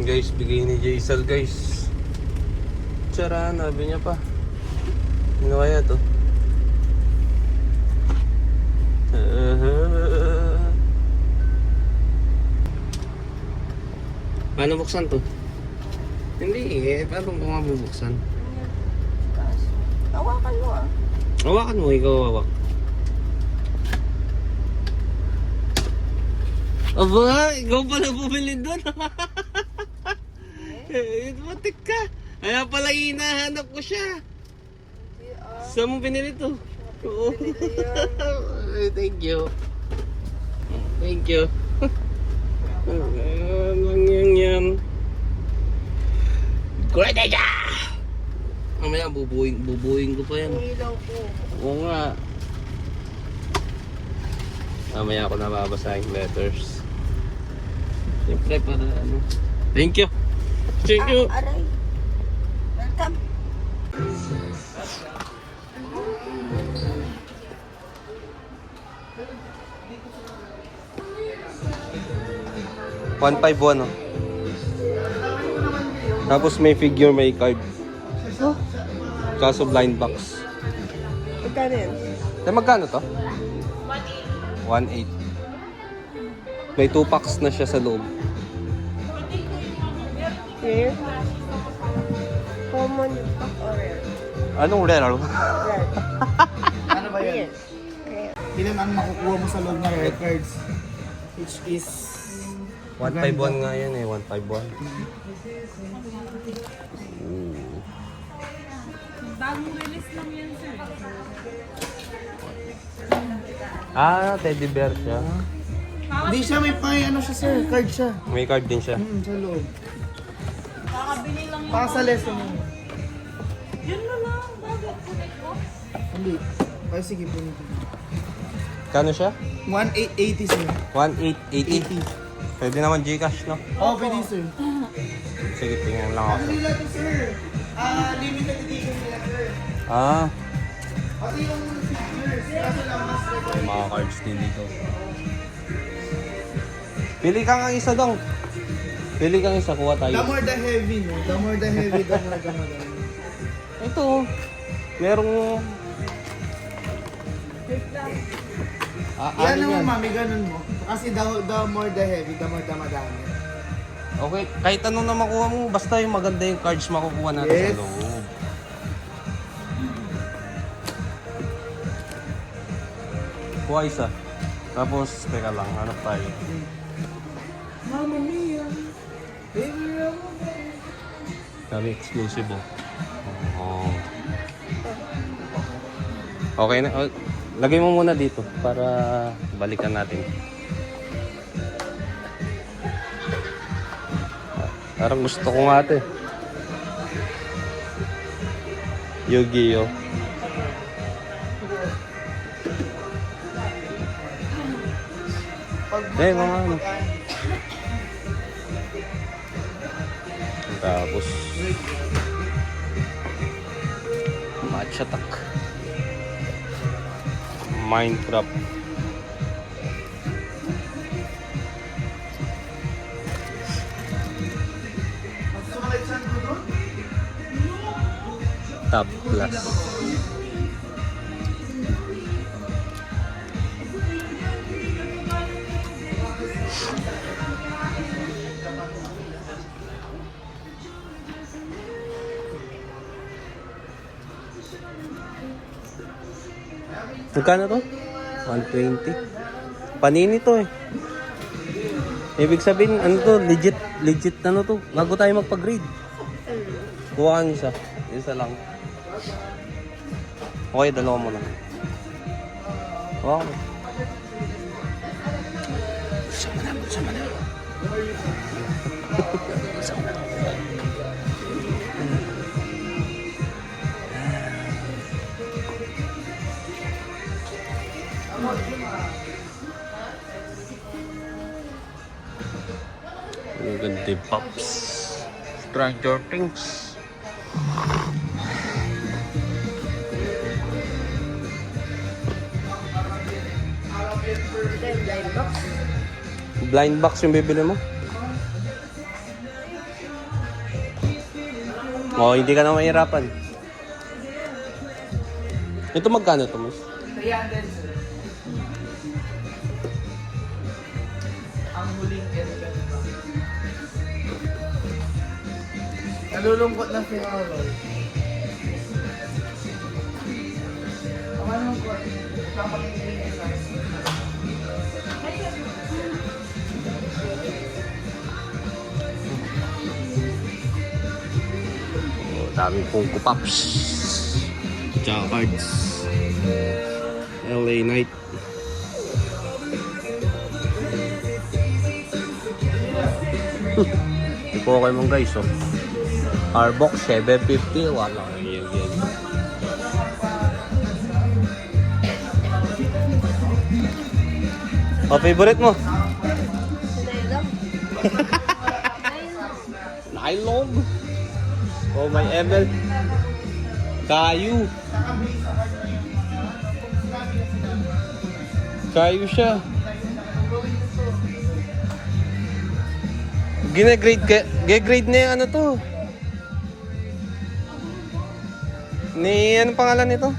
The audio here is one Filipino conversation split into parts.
Guys, bigay ni Jaisal guys. Tsara, nabi niya pa. Ano kaya to? Paano buksan to? Hindi eh, paano ko nga bubuksan? Hawakan mo ah. Hawakan mo, ikaw hawak. Aba, ikaw pala bumili doon. Matik ka. Kaya pala hinahanap ko siya. Saan mo binili to? Oo. Thank you. Thank you. Yan. Great idea! Mamaya bubuing ko pa yan. Ilaw ko. Oo nga. Mamaya ako nababasa yung letters. Siyempre para ano. Thank you. Thank you. Aray. Welcome. $151 oh. Tapos may figure, may card. Oh, Kaso blind box. magkano yan? Magkano to? 1.8. May 2 packs na siya sa loob. Rare? Common pack or rare? Anong rare? Rare. Ano ba yan? Rare. Ilan ang makukuha mo sa loob ng rare cards? Which is... 151 nga yan eh, 151. Bagong release lang yan, sir. Ah, teddy bear siya. Hindi siya may ano siya sir, card siya. May card din siya. Sa loob. Kakabili lang yun. Para sa lesson mo. Yun na lang. Bakit? Connect ko? Hindi. Ay sige po nito. Kano siya? 1880 sir. 1,880. Pwede naman Gcash, no? Oh, pwede sir. Sige, tingnan lang ako. Ano nila to sir? Limited edition nila sir. Ah, Pati yung figures. Kaso lang mas may mga cards din dito. Pili ka nga isa dong. Pili kang isa, kuha tayo. The more the heavy, no? The more the heavy, the more the maganda. Ito, merong... Yan ano naman mami, ganun mo. Kasi the more the heavy, the more the madami. Okay, kahit anong na makuha mo, basta yung maganda yung cards makukuha natin Yes. sa loob. Kuha isa. Tapos, teka lang, hanap tayo. Mamma mia, baby, Kami exclusive oh. Oh. Okay na. Oh, lagay mo muna dito para balikan natin. Parang gusto ko nga ito eh. Yu-Gi-Oh! Eh, mga ano. Tapos Match Attack, Minecraft, Tab Plus. Magkano to? 120. Panini to eh. Ibig sabihin, ano to, legit ano to, bago tayo magpa-grade. Kuha ka ng isa. Isa lang. Okay, dalawa mo lang. Wow. Sama na. Ang ganda yung Pops. Stranger Things. Blind box yung bibili mo? Oo, hindi ka na mahirapan. Ito magkano to, Mas? 300, sir. Ang huling airbag. Nalulungkot na si Harold. Ang malungkot, kapag-ibig isa. Oh, daming Funko Pops. Tsaka cards. LA Knight. Yung Pokemon guys, oh. Arbok 750. Wala. Yan. Oh, favorite mo? Nylon. Oh, may ML. Kayu. Kayu siya. Gine-grade na yung ano to. Ni ano pangalan nito?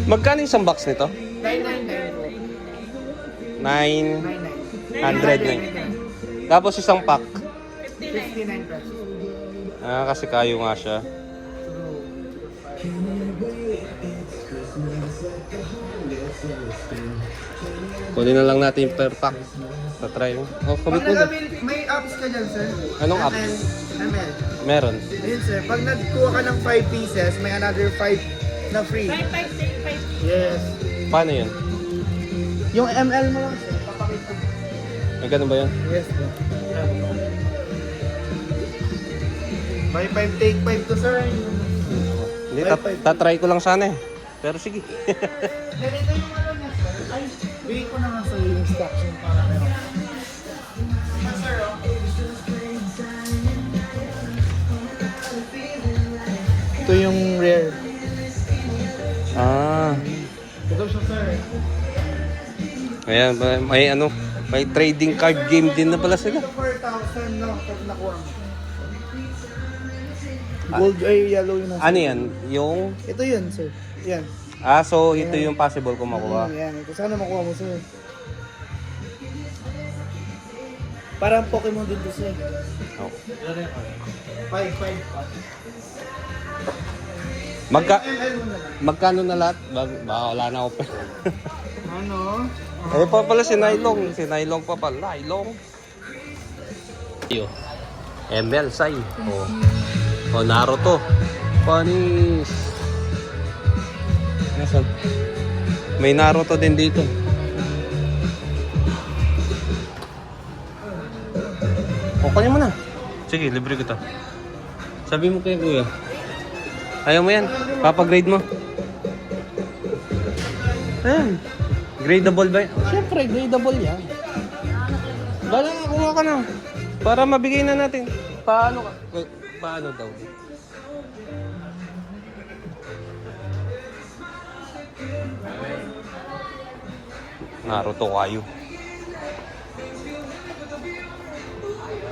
Magkano isang box nito? 900. Tapos isang pack. 59 pesos. Ah, kasi kayo nga siya. Kunin na lang natin per pack. Tatry mo. Oh, Pag kabit mo. may apps ka dyan, sir. Anong apps? ML. Meron. Ayun, sir. Pag nagkuha ka ng 5 pieces, may another 5 na free. 5, 5, 5. Yes. Paano yun? Yung ML mo lang, sir. Papakita. May ganun ba yun? Yes, bro. May 5 take 5 to, sir. Hindi, tatry ko lang sana eh. Pero sige. Ganito yung ano niya, sir. Ay, bigay ko na nga sa yung instruction para meron. Sir, ito yung rare. Ah. Ito siya, sir. Ayan, may ano, may trading card game din na pala sila. Ito 4,000 no, pag nakuha mo. Gold ay yellow yun. Ano yan? Yung... Ito yun, sir. Yan. Ah, so ito yung possible kung makuha. Yan. Ito sana makuha mo, sir. Parang Pokemon din to, sir. Oh. 5. ML mo na lang. Magkano na lahat? Baka wala na ako pa. Ano? Eh pa pala si Nylong. Si Nylong pa pala. Nylong. Yo. ML sign. Oh. Oh, Naruto. Panis. Nasaan? May Naruto din dito. O, kunin mo na. Sige, libre kita. Sabi mo kay kuya. Ayaw mo yan. Papagrade mo. Ayan. Gradable ba yan? Siyempre, gradable yan. Bala nga, kuha ka na. Para mabigay na natin. Paano ka? Paano daw? Naruto kayo.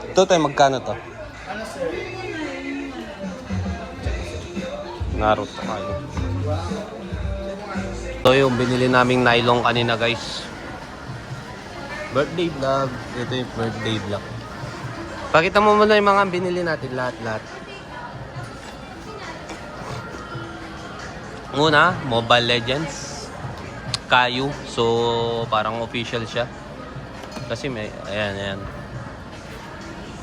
Ito tayo, magkano to? Ano, sir? Naruto kayo. Ito yung binili naming nylon kanina, guys. Birthday vlog. Ito yung birthday vlog. Pakita mo muna yung mga binili natin. Lahat. Una, Mobile Legends. Kayu. So, parang official siya. Kasi may, ayan.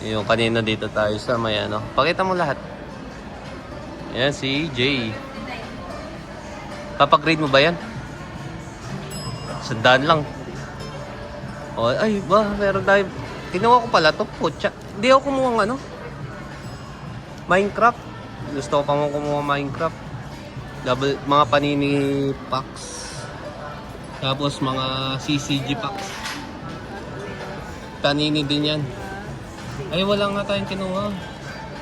Yung kanina dito tayo sa may ano. Pakita mo lahat. Ayan, si Jay. Papagrade mo ba yan? 100 lang. O, ay ba, meron tayo. Kinuha ko pala to, putya. Hindi ako kumuha ng ano. Minecraft. Gusto ko pa mo kumuha Minecraft. Mga panini packs. Tapos mga CCG packs. Panini din yan. Ay, wala nga tayong kinuha.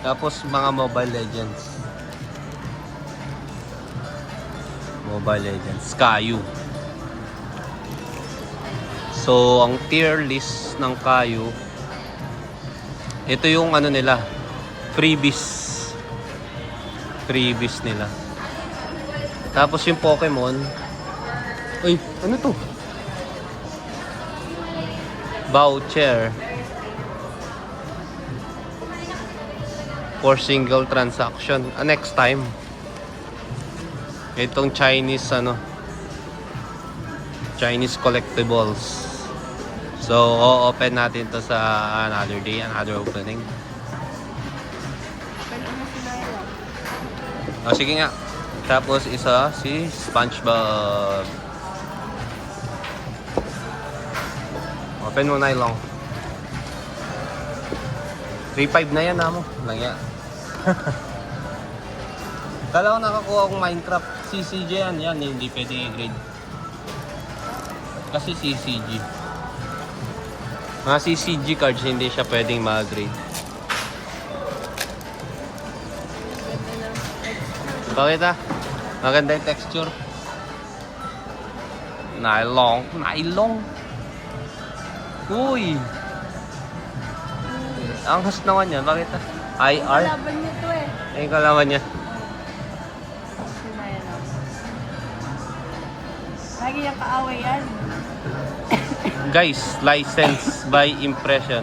Tapos mga Mobile Legends. So, ang tier list ng Kayu, ito yung ano nila, freebies. Freebies nila. Tapos yung Pokemon, ay, ano to? Voucher for single transaction. Next time. Itong Chinese Chinese collectibles. So, o-open natin to sa another day, another opening. Oh, sige nga. Tapos isa si SpongeBob. Open mo na ilong. 3.5 na yan mo. Lang yan. Kala ko nakakuha akong Minecraft. CCG yan. Hindi pwede i-grade. Kasi CCG. Mga CCG cards, hindi siya pwedeng mag-grade. Bakit maganda yung texture. Nylon. Uy! Ang has naman yan. Bakit IR? Laban niya to eh. Ay, kalaman niya. Lagi yung kaaway yan. Guys, license by impression.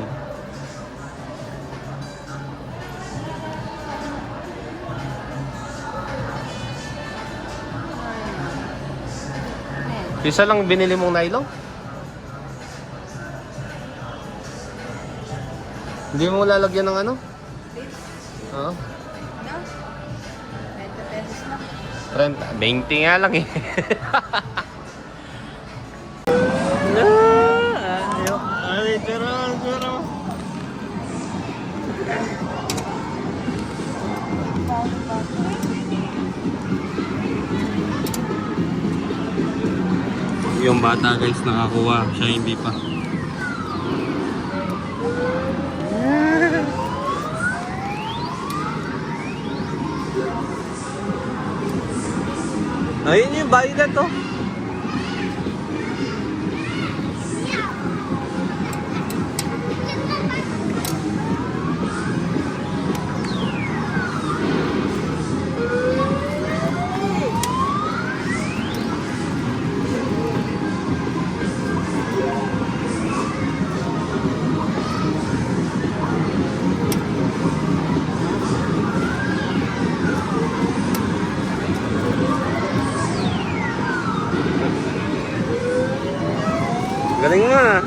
Isa lang binili mong nylon? Hindi mo lalagyan ng ano? Oo. No? 20 pesos lang. 20 nga lang eh. Yung bata guys nakakuha, siya hindi pa. Ayun yung bayad na to.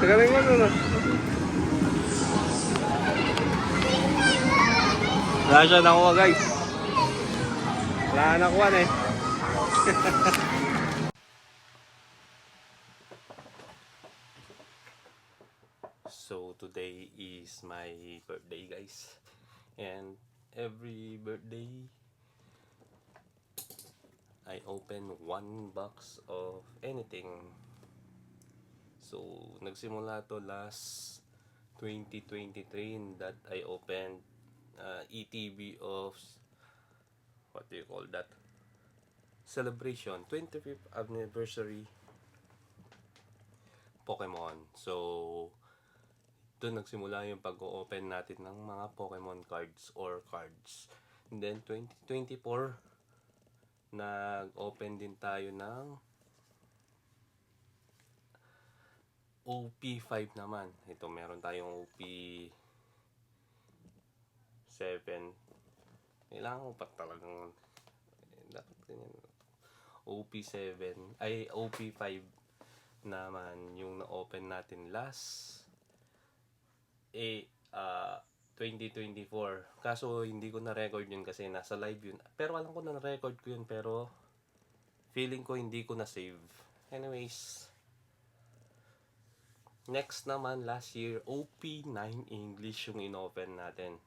Galing mo na. Wala siya nakuha guys. Wala nakuha na eh. So today is my birthday guys. And every birthday I open one box of anything. So, nagsimula to last 2023 that I opened ETB of, what do you call that? Celebration, 25th anniversary Pokemon. So, doon nagsimula yung pag-open natin ng mga Pokemon cards or cards. And then, 2024, nag-open din tayo ng OP5 naman. Ito, meron tayong OP7. Kailangan ko pa talagang dapat ganyan. OP7 ay OP5 naman yung na-open natin last 2024. Kaso hindi ko na-record yun kasi nasa live yun. Pero alam ko na na-record ko yun, pero feeling ko hindi ko na-save. Anyways, next naman, last year, OP9 English yung in-open natin.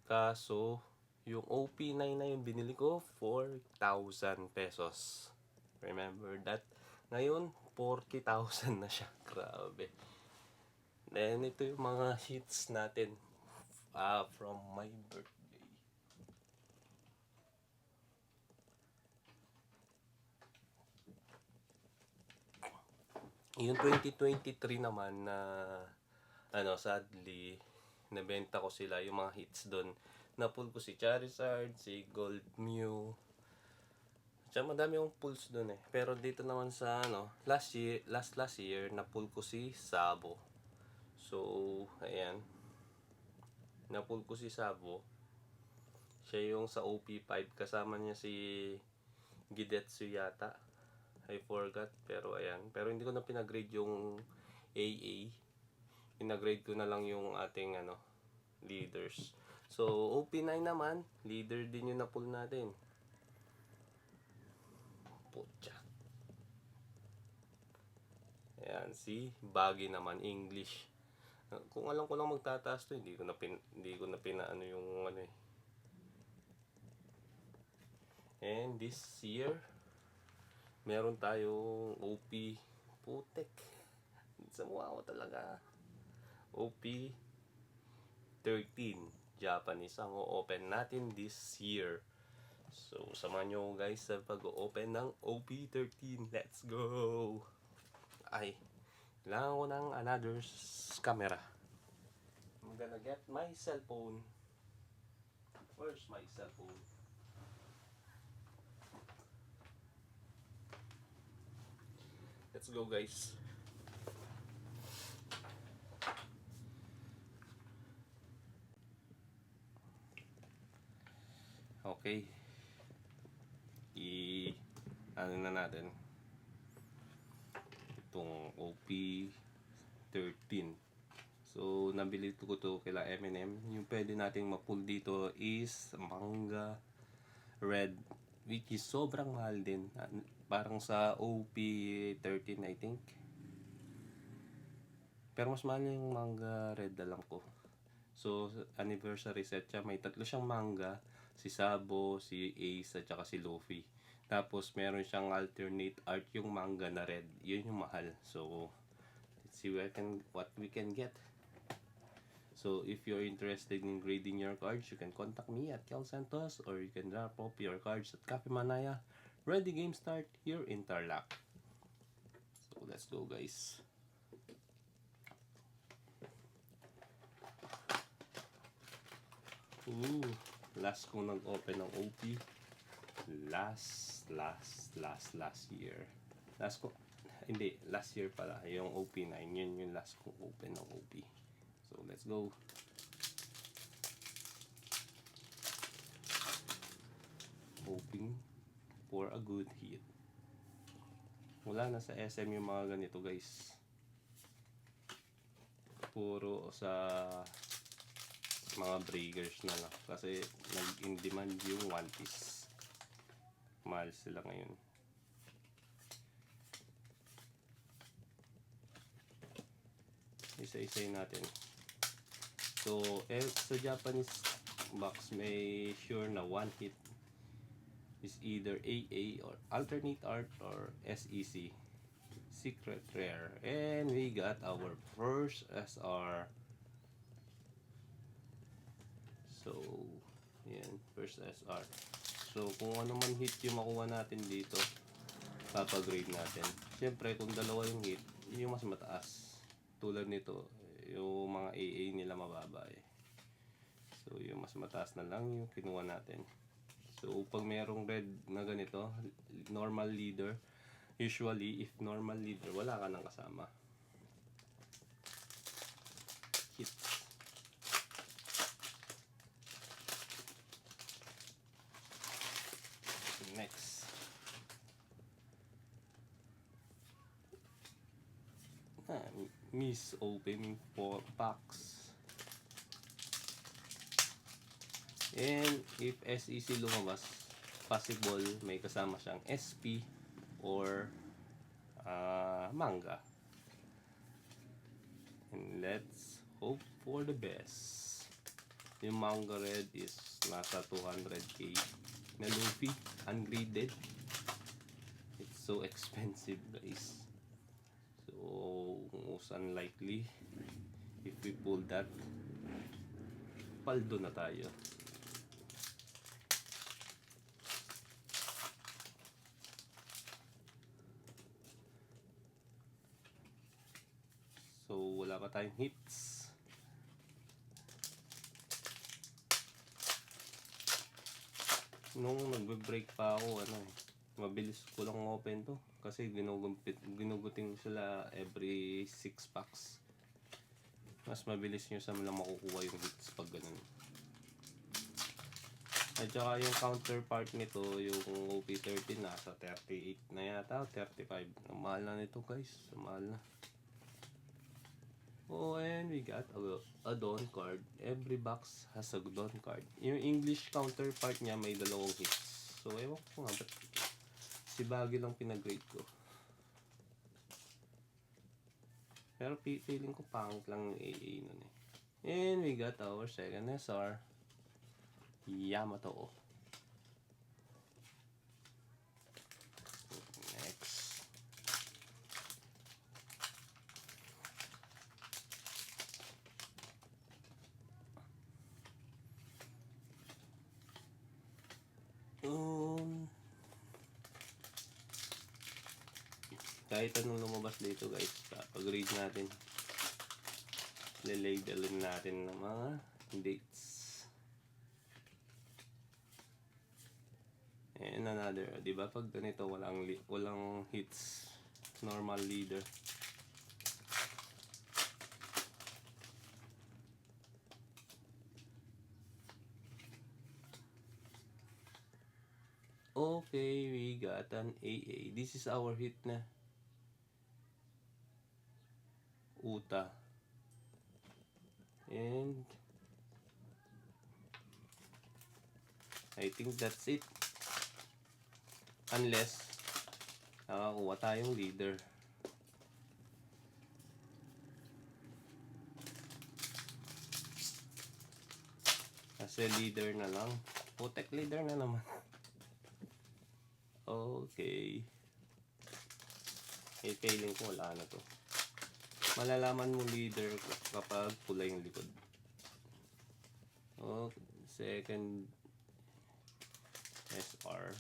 Kaso, yung OP9 na yung binili ko, 4,000 pesos. Remember that? Ngayon, 40,000 na siya. Grabe. Then, ito yung mga hits natin from my birthday. Yung 2023 naman na sadly nabenta ko sila yung mga hits doon. Na-pull ko si Charizard, si Gold Mew. Tsaka madami yung pulls doon eh. Pero dito naman sa last year na-pull ko si Sabo. So, ayan. Na-pull ko si Sabo. Siya yung sa OP5 kasama niya si Gidetsu yata. I forgot, pero ayan. Pero hindi ko na pinagrade yung AA. Pinagrade ko na lang yung ating leaders. So, OP9 naman, leader din yung na-pull natin. Pucha. Ayan, si Baggy naman, English. Kung alam ko lang magtataas to, hindi ko na pinaano yung eh. And this year, meron tayong OP putek. Sa mukha ko talaga. OP 13 Japanese ang o-open natin this year. So, samahan nyo guys sa pag-open ng OP 13. Let's go! Ay, kailangan ko ng another camera. I'm gonna get my cellphone. Where's my cellphone? Let's go guys. Okay. Na natin itong OP13. So, nabili ko to kila M&M. Yung pwede nating ma-pull dito is Manga Red, which is sobrang mahal din. Parang sa OP13 I think. Pero mas mahal yung Manga Red alam ko. So, anniversary set siya. May tatlo siyang manga. Si Sabo, si Ace, at saka si Luffy. Tapos, meron siyang alternate art yung manga na red. Yun yung mahal. So, let's see what we can get. So, if you're interested in grading your cards, you can contact me at Kel Santos, or you can drop off your cards at Cafe Manaya. Ready game start here in Tarlac. So, let's go guys. Last ko nag-open ng OP. Last year. Last year pala. Yung OP9, yun yung last kong open ng OP. So, let's go. Hoping for a good hit. Wala na sa SM yung mga ganito guys. Puro sa mga breakers na lang. Kasi nag-in-demand yung One Piece. Mahal sila ngayon. Isa-isay natin. So, sa Japanese box, may sure na one hit is either AA or alternate art or SEC. Secret rare. And we got our first SR. So, yan. First SR. So, kung ano man hit yung makuha natin dito, papagrade natin. Siyempre, kung dalawa yung hit, yung mas mataas. Tulad nito, yung mga AA nila mababa eh. So, yung mas mataas na lang yung kinuha natin. So, pag merong red na ganito, normal leader, usually, if normal leader, wala ka nang kasama. Hits. Next. Miss opening for packs. And if SEC lumabas, possible may kasama siyang SP or manga. And let's hope for the best. Yung manga red is nasa 200k. Na Luffy, ungraded. It's so expensive guys. So, most unlikely if we pull that, paldo na tayo. wala pa tayong hits. Nung nagbe-break pa ako, mabilis ko lang open to. Kasi ginugutin sila every 6 packs. Mas mabilis nyo sa lang makukuha yung hits pag ganun. At saka yung counterpart nito, yung OP13, nasa 38 na yata, 35. Ang mahal na nito guys, mahal na. Oh, and we got a Dawn card. Every box has a Dawn card. Yung English counterpart niya may dalawang hits. So, ewan ko nga, ba't si Baggy lang pinag-grade ko. Pero feeling ko pangit lang yung AA nun eh. And we got our second SR. Yamato. Next. Kahit anong lumabas dito guys, pag-read natin. Lilabelin natin ng mga dates. And another, di ba pag ganito walang hits, normal leader. Okay, we got an AA. This is our hit na. Uta. And I think that's it. Unless nakakuha tayong leader. Kasi leader na lang. Putek leader na naman. Okay. Feeling ko wala na to. Malalaman mo leader kapag pula yung likod. Okay. Second SR.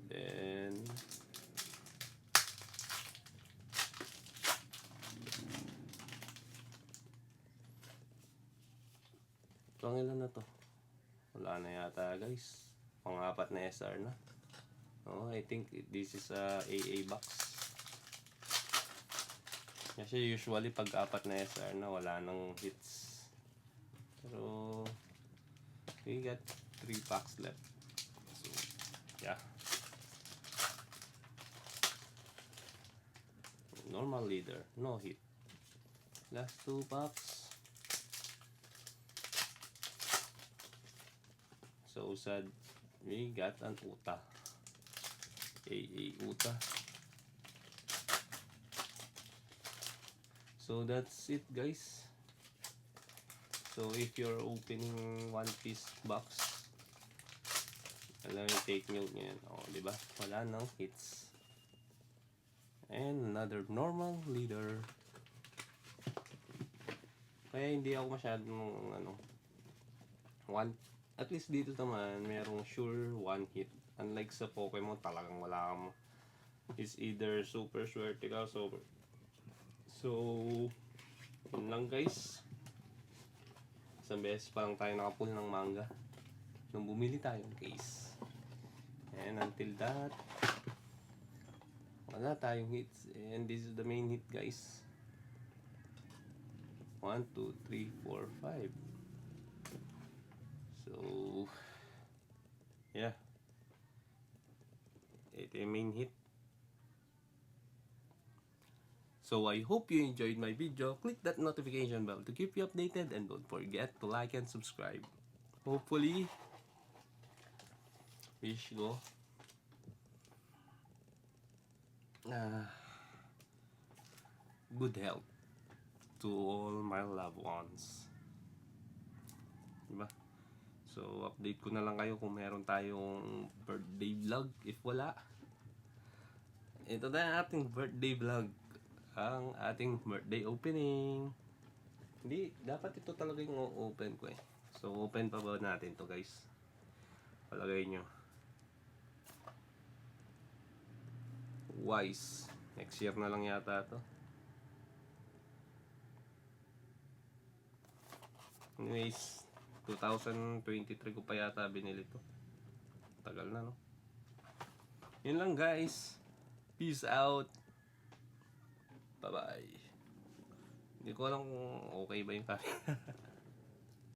Then pangilan na to? Wala na yata guys. Pang-apat na SR na. Oh, I think this is a AA box. Kasi usually pag apat na SR na wala nang hits. Pero we got 3 packs left. So, yeah. Normal leader, no hit. Last 2 packs. So sad. We got an Uta. AA Uta. So that's it guys. So if you're opening One Piece box, alam yung take note nyo yan. O, diba? Wala nang hits. And another normal leader. Kaya hindi ako masyadong at least dito naman merong sure one hit. Unlike sa Pokemon talagang wala kang it's either super swerte ka super. So yun lang guys. Isang beses pa lang tayo nakapull ng manga nung bumili tayong case. And until that, wala tayong hits. And this is the main hit guys. 1, 2, 3, 4, 5. So yeah, ito yung main hit. So I hope you enjoyed my video. Click that notification bell to keep you updated and don't forget to like and subscribe. Hopefully, wish ko good health to all my loved ones. Diba? So update ko na lang kayo kung meron tayong birthday vlog. If wala, ito na ang ating birthday vlog. Ang ating birthday opening. Hindi, dapat ito talaga yung open ko eh. So open pa ba natin to guys? Palagay nyo. Wise. Next year na lang yata to. Anyways, 2023 ko pa yata binili to. Tagal na, no? Yun lang, guys. Peace out. Bye-bye. Hindi ko alam kung okay ba yung camera.